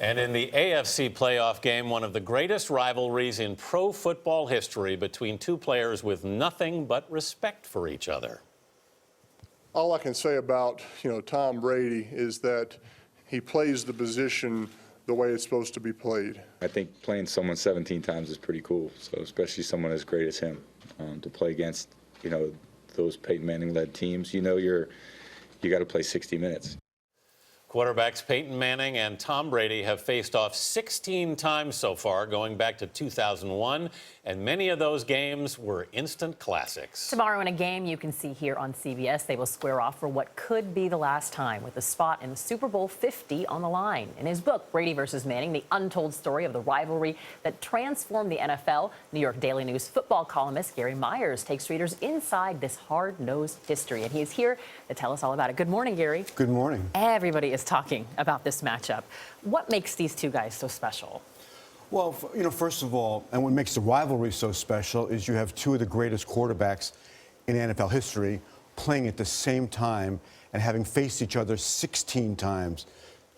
And in the AFC playoff game, one of the greatest rivalries in pro football history between two players with nothing but respect for each other. All I can say about, Tom Brady is that he plays the position the way it's supposed to be played. I think playing someone 17 times is pretty cool, so especially someone as great as him. To play against, those Peyton Manning-led teams, you got to play 60 minutes. Quarterbacks Peyton Manning and Tom Brady have faced off 16 times so far, going back to 2001, and many of those games were instant classics. Tomorrow in a game you can see here on CBS, they will square off for what could be the last time, with a spot in the Super Bowl 50 on the line. In his book, Brady vs. Manning, the untold story of the rivalry that transformed the NFL, New York Daily News football columnist Gary Myers takes readers inside this hard-nosed history, and he is here to tell us all about it. Good morning, Gary. Good morning. Everybody is talking about this matchup. What makes these two guys so special? Well, first of all, and what makes the rivalry so special is you have two of the greatest quarterbacks in NFL history playing at the same time and having faced each other 16 times.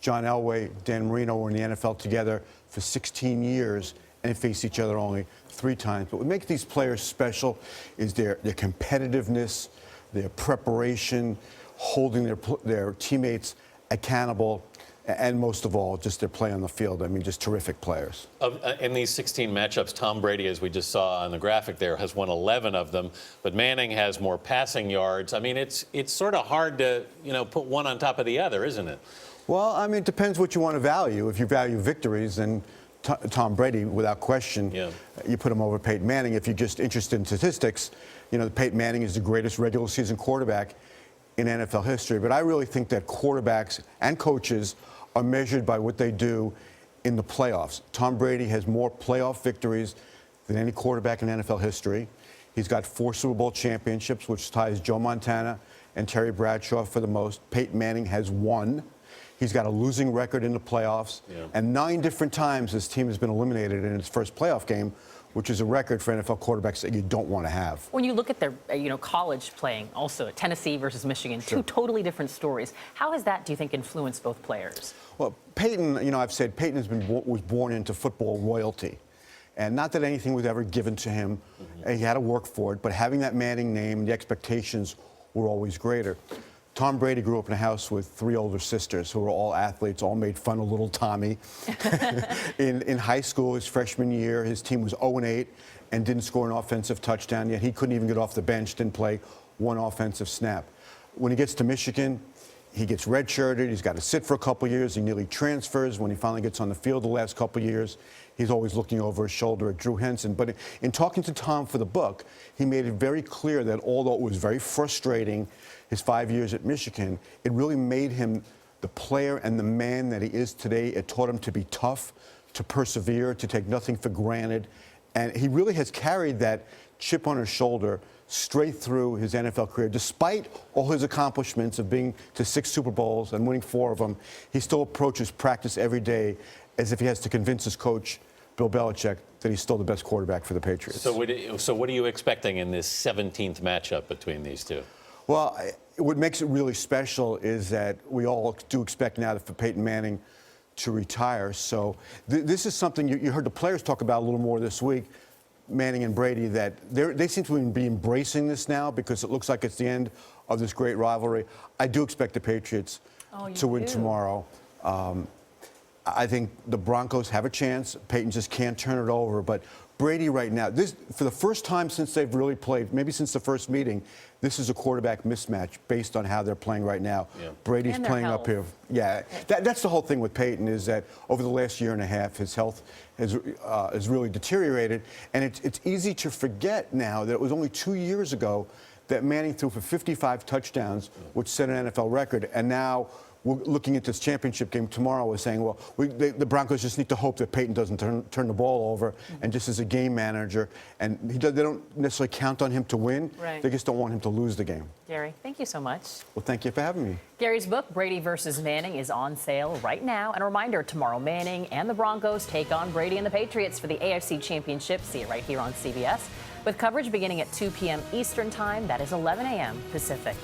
John Elway, Dan Marino were in the NFL together for 16 years and faced each other only 3 times. But what makes these players special is their competitiveness, their preparation, holding their teammates accountable, and most of all, just their play on the field. I mean, just terrific players. In these 16 matchups, Tom Brady, as we just saw on the graphic there, has won 11 of them, but Manning has more passing yards. I mean, it's sort of hard to, put one on top of the other, isn't it? Well, I mean, it depends what you want to value. If you value victories, then Tom Brady, without question, you put him over Peyton Manning. If you're just interested in statistics, Peyton Manning is the greatest regular season quarterback in NFL history. But I really think that quarterbacks and coaches are measured by what they do in the playoffs. Tom Brady has more playoff victories than any quarterback in NFL history. He's got 4 Super Bowl championships, which ties Joe Montana and Terry Bradshaw for the most. Peyton Manning has 1. He's got a losing record in the playoffs. And 9 different times his team has been eliminated in its first playoff game, which is a record for NFL quarterbacks that you don't want to have. When you look at their, college playing, also Tennessee versus Michigan, 2 totally different stories. How has that, do you think, influenced both players? Well, Peyton, I've said Peyton was born into football royalty. And not that anything was ever given to him. He had to work for it. But having that Manning name, the expectations were always greater. Tom Brady grew up in a house with 3 older sisters who were all athletes, all made fun of little Tommy. In high school, his freshman year, his team was 0-8 and didn't score an offensive touchdown, yet he couldn't even get off the bench, didn't play 1 offensive snap. When he gets to Michigan, he gets redshirted. He's got to sit for a couple years. He nearly transfers. When he finally gets on the field the last couple years, he's always looking over his shoulder at Drew Henson. But in talking to Tom for the book, he made it very clear that although it was very frustrating, his 5 years at Michigan, it really made him the player and the man that he is today. It taught him to be tough, to persevere, to take nothing for granted. And he really has carried that chip on his shoulder straight through his NFL career. Despite all his accomplishments of being to 6 Super Bowls and winning 4 of them, he still approaches practice every day as if he has to convince his coach, Bill Belichick, that he's still the best quarterback for the Patriots. So what are you expecting in this 17th matchup between these two? Well, what makes it really special is that we all do expect now for Peyton Manning to retire. So this is something you heard the players talk about a little more this week, Manning and Brady, that they seem to be embracing this now because it looks like it's the end of this great rivalry. I do expect the Patriots to win tomorrow. I think the Broncos have a chance. Peyton just can't turn it over. But Brady right now, for the first time since they've really played, maybe since the first meeting, this is a quarterback mismatch based on how they're playing right now. Brady's playing up here. That's the whole thing with Peyton, is that over the last year and a half, his health has really deteriorated. And it's easy to forget now that it was only 2 years ago that Manning threw for 55 touchdowns, which set an NFL record. And now we're looking at this championship game tomorrow. We're saying, well, the Broncos just need to hope that Peyton doesn't turn the ball over, and just as a game manager. And they don't necessarily count on him to win. They just don't want him to lose the game. Gary, thank you so much. Well, thank you for having me. Gary's book, Brady vs. Manning, is on sale right now. And a reminder, tomorrow Manning and the Broncos take on Brady and the Patriots for the AFC Championship. See it right here on CBS, with coverage beginning at 2 p.m. Eastern Time. That is 11 a.m. Pacific.